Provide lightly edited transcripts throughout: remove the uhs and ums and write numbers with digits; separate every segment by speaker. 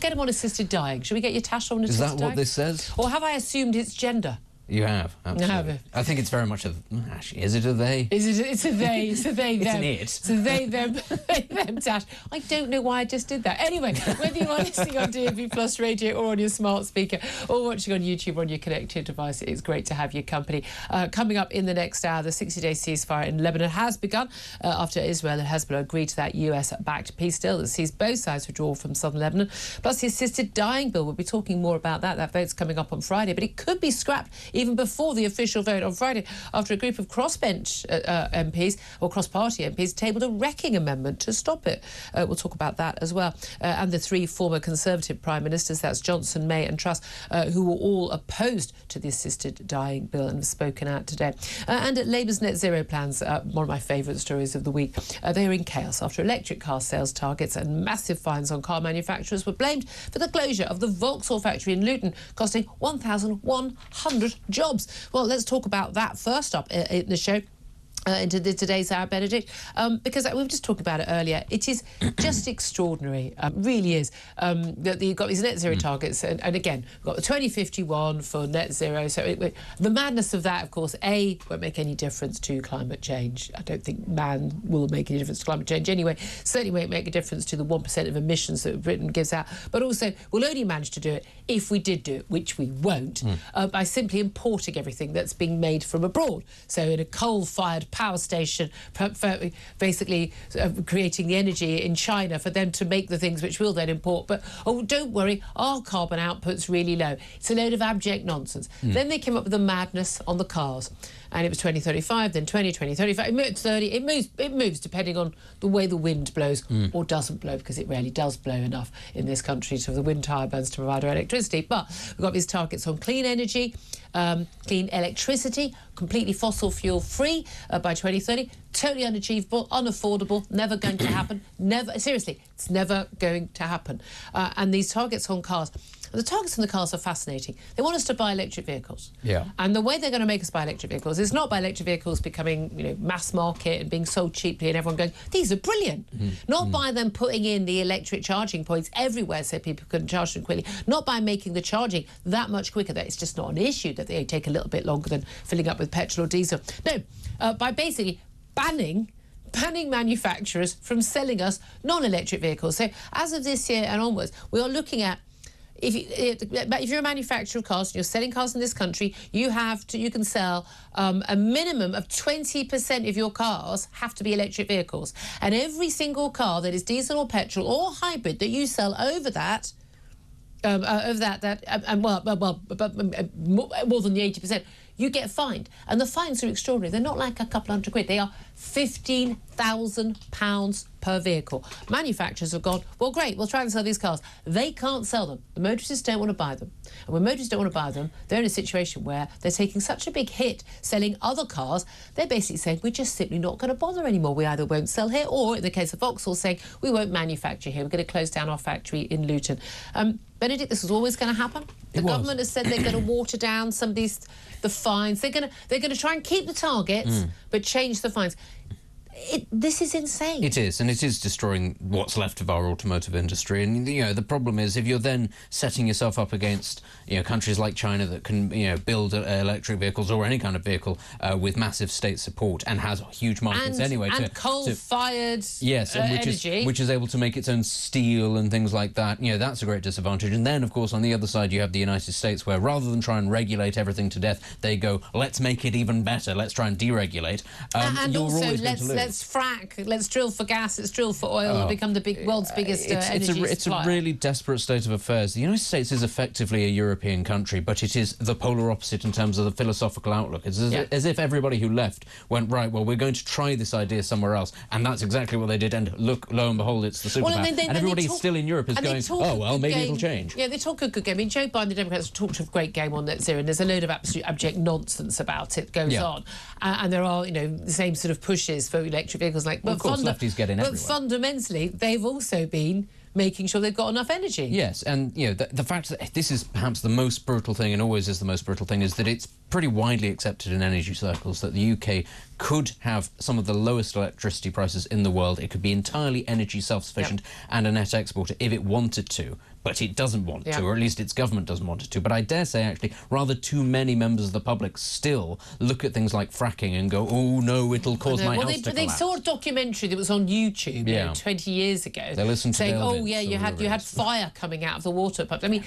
Speaker 1: get him on assisted dying. Should we get your Tash on assisted dying?
Speaker 2: Is that what this says?
Speaker 1: Or have I assumed it's gender?
Speaker 2: You have, absolutely. I think it's very much a... Actually, is it a they?
Speaker 1: It's a they. It's a they, them.
Speaker 2: It's
Speaker 1: It's
Speaker 2: an it.
Speaker 1: a they, them, them, Tash. I don't know why I just did that. Anyway, whether you are listening on DAB Plus radio or on your smart speaker or watching on YouTube or on your connected device, it's great to have your company. Coming up in the next hour, the 60-day ceasefire in Lebanon has begun after Israel and Hezbollah agreed to that US-backed peace deal that sees both sides withdraw from southern Lebanon. Plus, the assisted dying bill. We'll be talking more about that. That vote's coming up on Friday, but it could be scrapped even before the official vote on Friday, after a group of crossbench MPs or cross-party MPs tabled a wrecking amendment to stop it. We'll talk about that as well. And the three former Conservative Prime Ministers, that's Johnson, May and Truss, who were all opposed to the assisted dying bill and have spoken out today. And at Labour's net zero plans, one of my favourite stories of the week, they are in chaos after electric car sales targets and massive fines on car manufacturers were blamed for the closure of the Vauxhall factory in Luton, costing 1,100 jobs. Well, let's talk about that first up in the show. Into today's Hour, Benedict, because we were just talking about it earlier. It is just extraordinary, really is, that you've got these net zero targets, and again, we've got the 2051 for net zero. So the madness of that, of course, won't make any difference to climate change. I don't think man will make any difference to climate change anyway. Certainly won't make a difference to the 1% of emissions that Britain gives out. But also, we'll only manage to do it if we did do it, which we won't, by simply importing everything that's being made from abroad. So in a coal-fired power station, basically creating the energy in China for them to make the things which we'll then import. But, oh, don't worry, our carbon output's really low. It's a load of abject nonsense. Then they came up with the madness on the cars. And it was 2035, then 2035, it moves 30, it moves depending on the way the wind blows or doesn't blow, because it rarely does blow enough in this country for the wind turbines to provide our electricity. But we've got these targets on clean energy, clean electricity, completely fossil fuel free by 2030. Totally unachievable, unaffordable, never going to happen. Never, seriously, it's never going to happen. And these targets on cars, the targets on the cars are fascinating. They want us to buy electric vehicles. Yeah. And the way they're going to make us buy electric vehicles is not by electric vehicles becoming, mass market and being sold cheaply and everyone going, these are brilliant. Not by them putting in the electric charging points everywhere so people can charge them quickly. Not by making the charging that much quicker. That it's just not an issue that they take a little bit longer than filling up with petrol or diesel. No, by basically banning manufacturers from selling us non-electric vehicles. So as of this year and onwards, we are looking at if you're a manufacturer of cars and you're selling cars in this country, you can sell a minimum of 20% of your cars have to be electric vehicles. And every single car that is diesel or petrol or hybrid that you sell over that, more than the 80%, you get fined. And the fines are extraordinary. They're not like a couple hundred quid. They are £15,000 per vehicle. Manufacturers have gone, well, great, we'll try and sell these cars. They can't sell them. The motorists don't want to buy them. And when motorists don't want to buy them, they're in a situation where they're taking such a big hit selling other cars, they're basically saying, we're just simply not going to bother anymore. We either won't sell here, or in the case of Vauxhall, saying, we won't manufacture here. We're going to close down our factory in Luton. Benedict, this was always going to happen. The government has said they're going to water down some of the fines. They're going to try and keep the targets, but change the fines. This is insane. It is, and it is destroying what's left of our automotive industry. And the problem is, if you're then setting yourself up against countries like China that can build electric vehicles or any kind of vehicle with massive state support and has huge markets anyway, and coal-fired
Speaker 2: energy, which is able to make its own steel and things like that. That's a great disadvantage. And then, of course, on the other side, you have the United States, where rather than try and regulate everything to death, they go, let's make it even better. Let's try and deregulate.
Speaker 1: And also, let's frack, let's drill for gas, let's drill for oil, and become the world's biggest energy supplier. It's a really desperate state of affairs. The United States is effectively a European country, but it is the polar opposite in terms of the philosophical outlook. It's as if everybody who left went, right, well, we're going to try this idea somewhere else, and that's exactly what they did, and lo and behold, it's the superpower. And everybody still in Europe is going, oh, well, maybe it'll change. Yeah, they talk a good game. I mean, Joe Biden, the Democrats, talked a great game on net zero, and there's a load of absolute abject nonsense about it goes on. And there are, the same sort of pushes for electric vehicles. Of course, lefties get in everywhere. But fundamentally, they've also been making sure they've got enough energy. Yes, and the fact that this is perhaps the most brutal thing, and always is the most brutal thing, is that it's pretty widely accepted in energy circles that the UK could have some of the lowest electricity prices in the world. It could be entirely energy self-sufficient and a net exporter if it wanted to.
Speaker 2: but it doesn't want to, or at least its government doesn't want it to. But I dare say, actually, rather too many members of the public still look at things like fracking and go, oh, no, it'll cause my house to collapse.
Speaker 1: They saw a documentary that was on YouTube 20 years ago.
Speaker 2: They listened to
Speaker 1: saying, oh, yeah, you had fire coming out of the water pump. I mean,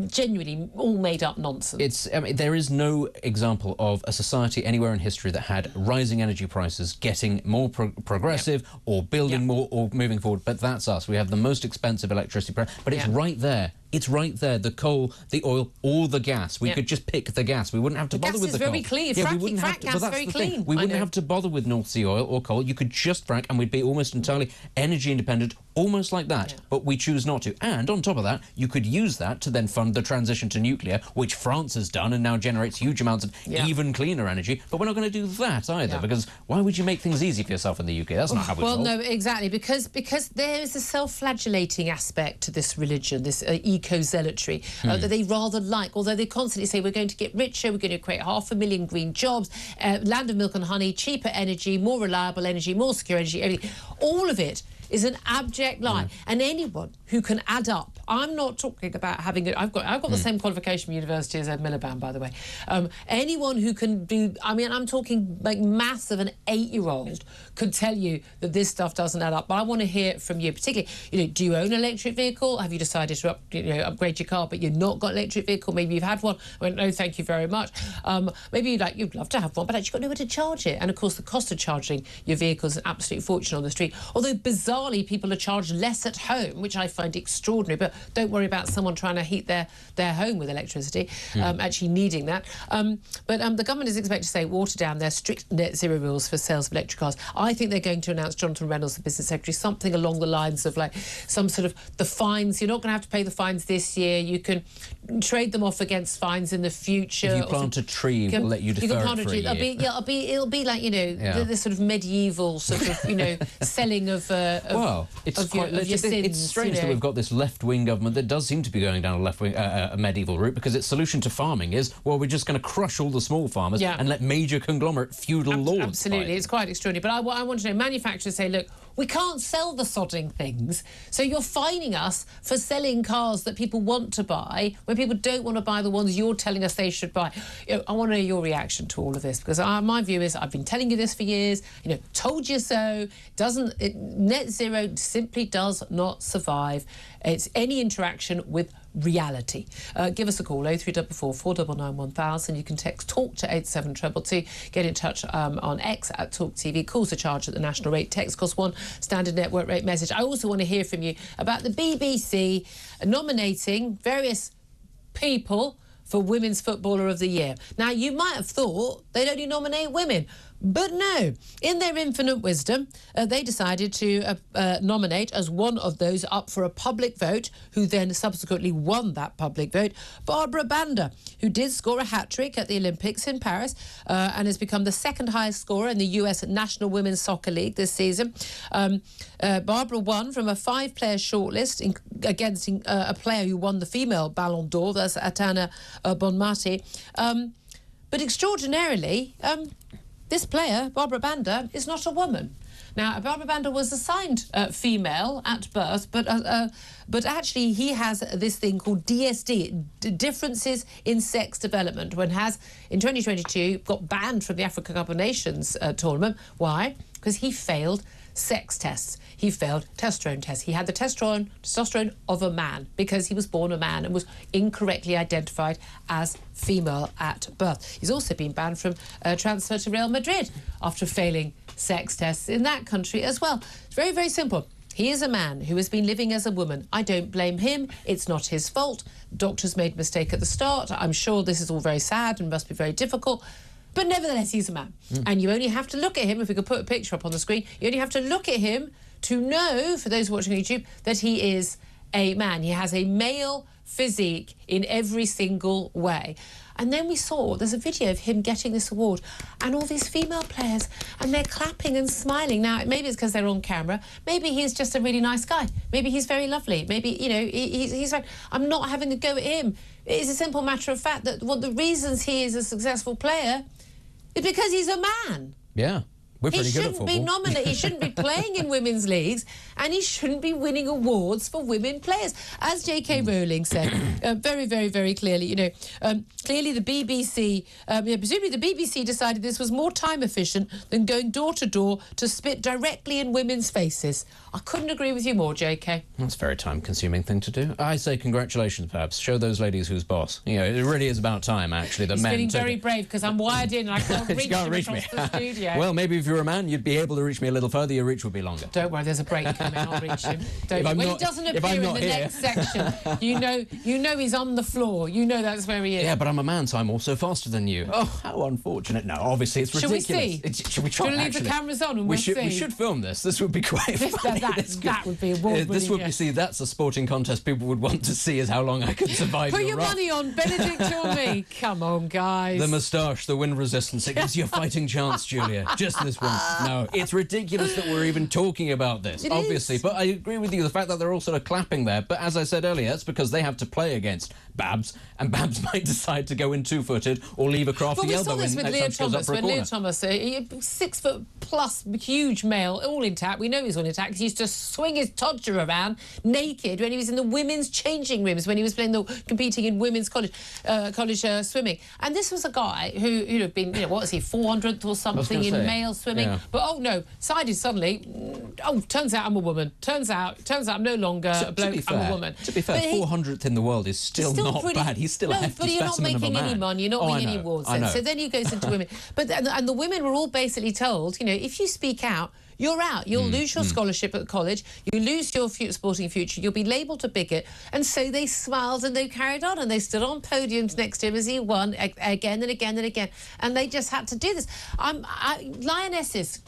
Speaker 1: genuinely all made-up nonsense.
Speaker 2: There is no example of a society anywhere in history that had rising energy prices getting more progressive or building more or moving forward. But that's us. We have the most expensive electricity price. But it's right there. It's right there. The coal, the oil, or the gas. We could just pick the gas. We wouldn't have to bother with the coal.
Speaker 1: Gas is very clean. Frack gas is very clean.
Speaker 2: We wouldn't have to bother with North Sea oil or coal. You could just frack and we'd be almost entirely energy independent, almost like that. But we choose not to. And on top of that, you could use that to then fund the transition to nuclear, which France has done and now generates huge amounts of even cleaner energy. But we're not going to do that either, because why would you make things easy for yourself in the UK? That's not how we roll.
Speaker 1: Well, no, exactly, because there is a self-flagellating aspect to this religion, this eco-zealotry, that they rather like, although they constantly say we're going to get richer, we're going to create 500,000 green jobs, land of milk and honey, cheaper energy, more reliable energy, more secure energy, everything. All of it is an abject lie. And anyone who can add up, I'm not talking about having it, I've got the same qualification from university as Ed Miliband, by the way. Anyone who can do, I'm talking like maths of an 8-year-old could tell you that this stuff doesn't add up. But I want to hear from you, particularly, do you own an electric vehicle? Have you decided to upgrade your car, but you've not got an electric vehicle? Maybe you've had one. I went, no, thank you very much. Maybe you'd love to have one, but actually you've got nowhere to charge it. And of course, the cost of charging your vehicle is an absolute fortune on the street. Although bizarrely, people are charged less at home, which I find extraordinary. But don't worry about someone trying to heat their home with electricity, actually needing that. But the government is expected to say water down their strict net zero rules for sales of electric cars. I think they're going to announce, Jonathan Reynolds, the Business Secretary, something along the lines of like some sort of the fines. You're not going to have to pay the fines this year. You can trade them off against fines in the future.
Speaker 2: If you plant a tree, we'll let you defer it for a year.
Speaker 1: It'll be like, the sort of medieval sort of, selling of
Speaker 2: it's strange that we've got this left-wing government that does seem to be going down a left-wing, a medieval route, because its solution to farming is, well, we're just going to crush all the small farmers and let major conglomerate feudal lords
Speaker 1: Absolutely, it's quite extraordinary. But I want to know, manufacturers say, look, we can't sell the sodding things, so you're fining us for selling cars that people want to buy when people don't want to buy the ones you're telling us they should buy. I want to know your reaction to all of this, because my view is, I've been telling you this for years, told you so. Net zero simply does not survive. It's any interaction with reality. Give us a call, 0344 499 1000. You can text TALK to 87222. Get in touch on X at Talk TV. Calls are charged at the national rate. Text costs £1, standard network rate message. I also want to hear from you about the BBC nominating various people for Women's Footballer of the Year. Now, you might have thought they'd only nominate women, but no. In their infinite wisdom, they decided to nominate as one of those up for a public vote, who then subsequently won that public vote, Barbara Banda, who did score a hat-trick at the Olympics in Paris and has become the second highest scorer in the US National Women's Soccer League this season. Barbara won from a 5-player shortlist against a player who won the female Ballon d'Or, that's Atana Bonmati. But extraordinarily, this player, Barbara Banda, is not a woman. Now, Barbara Banda was assigned female at birth, but actually he has this thing called DSD, differences in sex development, when has, in 2022, got banned from the Africa Cup of Nations tournament. Why? Because he failed sex tests. He failed testosterone tests. He had the testosterone of a man because he was born a man and was incorrectly identified as female at birth. He's also been banned from transfer to Real Madrid after failing sex tests in that country as well. It's very, very simple. He is a man who has been living as a woman. I don't blame him. It's not his fault. Doctors made a mistake at the start. I'm sure this is all very sad and must be very difficult. But nevertheless, he's a man. And you only have to look at him, if we could put a picture up on the screen, you only have to look at him to know, for those watching on YouTube, that he is a man. He has a male physique in every single way. And then we saw, there's a video of him getting this award and all these female players, and they're clapping and smiling. Now, maybe it's because they're on camera. Maybe he's just a really nice guy. Maybe he's very lovely. Maybe, he's right. I'm not having a go at him. It's a simple matter of fact that the reasons he is a successful player is because he's a man.
Speaker 2: Yeah. We're pretty good at football.
Speaker 1: He shouldn't be nominated. He shouldn't be playing in women's leagues, and he shouldn't be winning awards for women players. As J.K. Rowling said, very, very, very clearly, clearly the BBC, presumably the BBC decided this was more time efficient than going door to door to spit directly in women's faces. I couldn't agree with you more, J.K.
Speaker 2: That's a very time-consuming thing to do. I say congratulations, perhaps. Show those ladies who's boss. It really is about time, actually, that
Speaker 1: He's
Speaker 2: men...
Speaker 1: feeling very brave, because I'm wired in and I can't reach him
Speaker 2: reach
Speaker 1: across the studio.
Speaker 2: Well, maybe if you're a man, you'd be able to reach me a little further. Your reach would be longer.
Speaker 1: Don't worry, there's a break coming. I'll reach him. When he doesn't appear in the next section, you know he's on the floor. You know that's where he is.
Speaker 2: Yeah, but I'm a man, so I'm also faster than you. Oh, how unfortunate. No, obviously it's ridiculous.
Speaker 1: Should we see?
Speaker 2: Should we try?
Speaker 1: Should we leave the cameras on and we'll see?
Speaker 2: We should film this. This would be quite funny.
Speaker 1: That would be award-winning.
Speaker 2: This would be, see, that's a sporting contest people would want to see, is how long I can survive.
Speaker 1: Put your money on Benedict or me. Come on, guys.
Speaker 2: The moustache, the wind resistance, it gives you a fighting chance, Julia. Just this once. No, it's ridiculous that we're even talking about this, obviously. But I agree with you, the fact that they're all sort of clapping there. But as I said earlier, that's because they have to play against Babs, and Babs might decide to go in two-footed or leave a crafty elbow in next time she goes up for a corner.
Speaker 1: Leah Thomas, 6 foot plus, huge male, all intact. We know he's all intact because he used to swing his todger around naked when he was in the women's changing rooms, when he was competing in women's college swimming. And this was a guy who had been, what was he, 400th or something in male swimming. Yeah. But oh no, decided suddenly, turns out I'm a woman. Turns out I'm no longer a bloke, I'm a woman.
Speaker 2: To be fair, 400th in the world is still not bad. He's still a hefty specimen of a man.
Speaker 1: But you're not making any money. You're not winning any awards. So then he goes into women. And the women were all basically told, if you speak out, you're out. You'll lose your scholarship at college. You lose your sporting future. You'll be labelled a bigot. And so they smiled and they carried on and they stood on podiums next to him as he won again and again and again. And they just had to do this. Lionesses.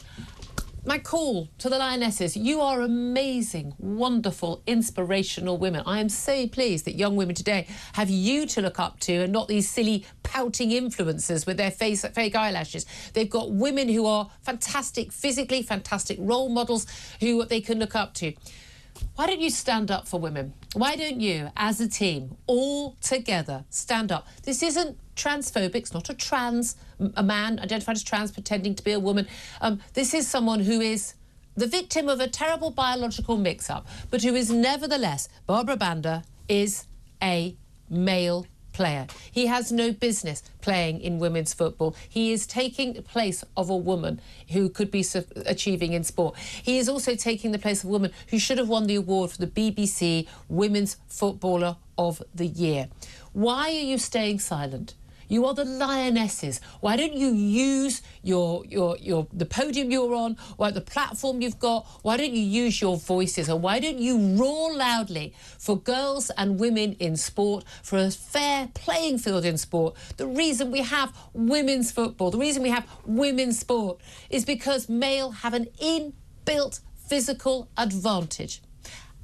Speaker 1: My call to the Lionesses, you are amazing, wonderful, inspirational women. I am so pleased that young women today have you to look up to and not these silly pouting influencers with their fake eyelashes. They've got women who are fantastic physically, fantastic role models who they can look up to. Why don't you stand up for women? Why don't you, as a team, all together, stand up? This isn't transphobic. It's not a man identified as trans pretending to be a woman. This is someone who is the victim of a terrible biological mix-up, but who is nevertheless, Barbara Banda is a male player. He has no business playing in women's football. He is taking the place of a woman who could be achieving in sport. He is also taking the place of a woman who should have won the award for the BBC Women's Footballer of the Year. Why are you staying silent? You are the Lionesses. Why don't you use the podium you're on, or the platform you've got? Why don't you use your voices? Or why don't you roar loudly for girls and women in sport, for a fair playing field in sport? The reason we have women's football, the reason we have women's sport is because male have an inbuilt physical advantage,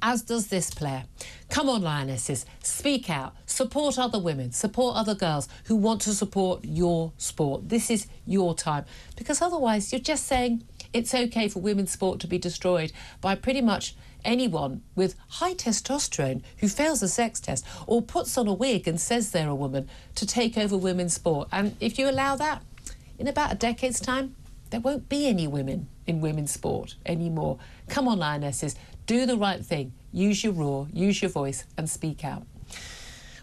Speaker 1: as does this player. Come on, Lionesses, speak out, support other women, support other girls who want to support your sport. This is your time, because otherwise you're just saying it's okay for women's sport to be destroyed by pretty much anyone with high testosterone who fails a sex test or puts on a wig and says they're a woman to take over women's sport. And if you allow that, in about a decade's time, there won't be any women in women's sport anymore. Come on, Lionesses, do the right thing. Use your roar, use your voice and speak out.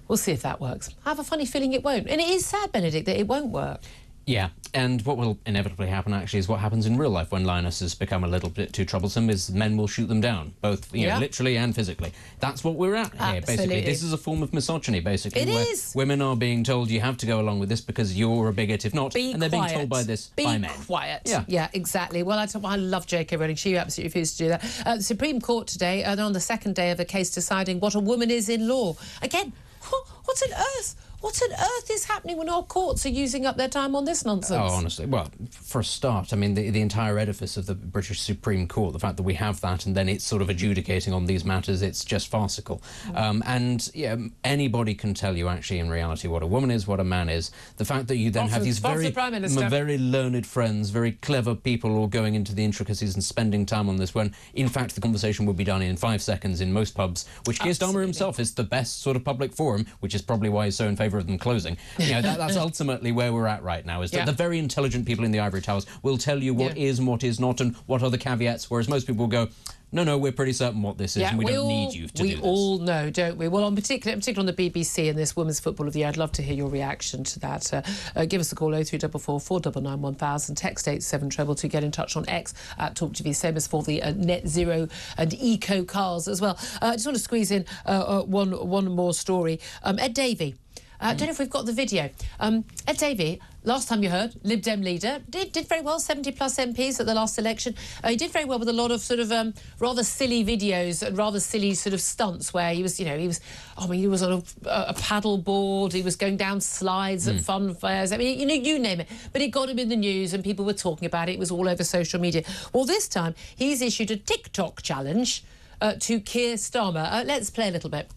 Speaker 1: We'll see if that works. I have a funny feeling it won't. And it is sad, Benedict, that it won't work.
Speaker 2: Yeah, and what will inevitably happen, actually, is what happens in real life when lionesses become a little bit too troublesome, is men will shoot them down, both literally and physically. That's what we're at here, basically. This is a form of misogyny, basically. It is. Women are being told you have to go along with this because you're a bigot, if not, and they're being told by men.
Speaker 1: Be quiet. Yeah, exactly. Well, I love J.K. Rowling. She absolutely refused to do that. The Supreme Court today, on the second day of a case deciding what a woman is in law. Again, what on earth? What on earth is happening when our courts are using up their time on this nonsense?
Speaker 2: Oh, honestly, well, for a start, I mean, the entire edifice of the British Supreme Court, the fact that we have that and then it's sort of adjudicating on these matters, it's just farcical. And yeah, anybody can tell you, actually, in reality, what a woman is, what a man is. The fact that you then have these very learned friends, very clever people all going into the intricacies and spending time on this, when, in fact, the conversation would be done in 5 seconds in most pubs, which Keir Starmer himself is the best sort of public forum, which is probably why he's so in favour favour of them closing. You know, that's ultimately where we're at right now, is that the very intelligent people in the ivory towers will tell you what is and what is not and what are the caveats, whereas most people will go, no, we're pretty certain what this is, and we don't need you to do this. We
Speaker 1: all know, don't we? Well, particularly on the BBC and this Women's Football of the Year, I'd love to hear your reaction to that. Give us a call, 0344 499 1000, text 87222, get in touch on X at TalkTV, same as for the net zero and eco cars as well. I just want to squeeze in one more story. Ed Davey. I don't know if we've got the video. Ed Davey, last time you heard, Lib Dem leader, did very well, 70-plus MPs at the last election. He did very well with a lot of sort of rather silly videos and rather silly sort of stunts where he was, he was on a paddle board, he was going down slides at fun fairs. I mean, you name it. But it got him in the news and people were talking about it. It was all over social media. Well, this time, he's issued a TikTok challenge to Keir Starmer. Let's play a little bit.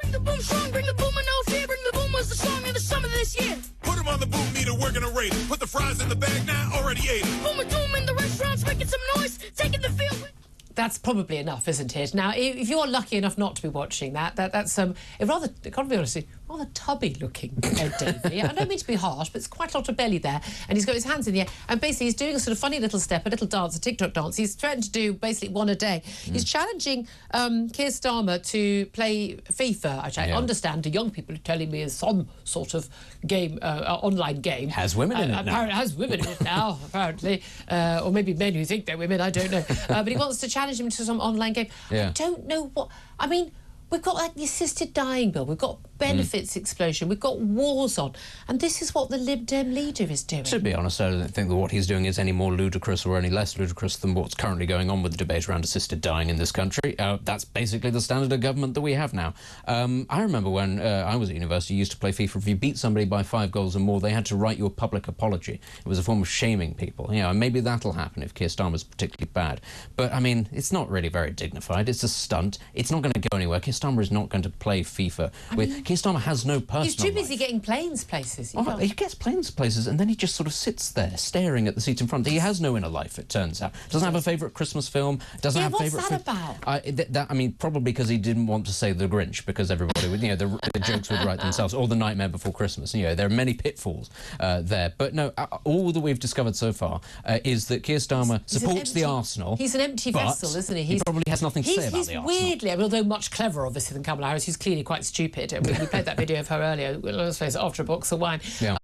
Speaker 3: Bring the boom strong, bring the boom and no fear. Bring the boom was the song in the summer this year.
Speaker 4: Put them on the boom meter, we're gonna rate it. Put the fries in the bag now, already ate it.
Speaker 3: Boom and doom in the restaurants, making some noise, taking the field.
Speaker 1: That's probably enough, isn't it? Now, if you're lucky enough not to be watching that's rather, I can't be honest, rather tubby-looking Ed Davey. I don't mean to be harsh, but it's quite a lot of belly there, and he's got his hands in the air, and basically he's doing a sort of funny little step, a little dance, a TikTok dance. He's trying to do basically one a day. He's challenging Keir Starmer to play FIFA, which I understand the young people are telling me is some sort of game, online game.
Speaker 2: Has women in it now.
Speaker 1: Has women in it now, apparently. Or maybe men who think they're women, I don't know. But he wants to challenge him to some online game. I don't know what... I mean, we've got the assisted dying bill, we've got benefits explosion, we've got wars on, and this is what the Lib Dem leader is doing.
Speaker 2: To be honest, I don't think that what he's doing is any more ludicrous or any less ludicrous than what's currently going on with the debate around assisted dying in this country. That's basically the standard of government that we have now. I remember when I was at university, you used to play FIFA. If you beat somebody by 5 goals or more, they had to write you a public apology. It was a form of shaming people. And maybe that'll happen if Keir Starmer's particularly bad. But, I mean, it's not really very dignified. It's a stunt. It's not going to go anywhere. Keir Starmer is not going to play FIFA. Keir Starmer has no personal
Speaker 1: He's too busy
Speaker 2: life.
Speaker 1: Getting planes places.
Speaker 2: He gets planes places and then he just sort of sits there staring at the seat in front. He has no inner life, it turns out. Doesn't have a favourite Christmas film. Doesn't have
Speaker 1: what's
Speaker 2: favourite
Speaker 1: that about?
Speaker 2: I mean, probably because he didn't want to say The Grinch, because everybody would, the jokes would write themselves, or The Nightmare Before Christmas. There are many pitfalls there. But no, all that we've discovered so far is that Keir Starmer supports the Arsenal.
Speaker 1: He's an empty vessel, isn't he?
Speaker 2: He probably has nothing to say about the Arsenal.
Speaker 1: He's weirdly, although much cleverer, obviously, than Kamala Harris, who's clearly quite stupid. We played that video of her earlier. Let's face it, after a box of wine.
Speaker 2: Yeah.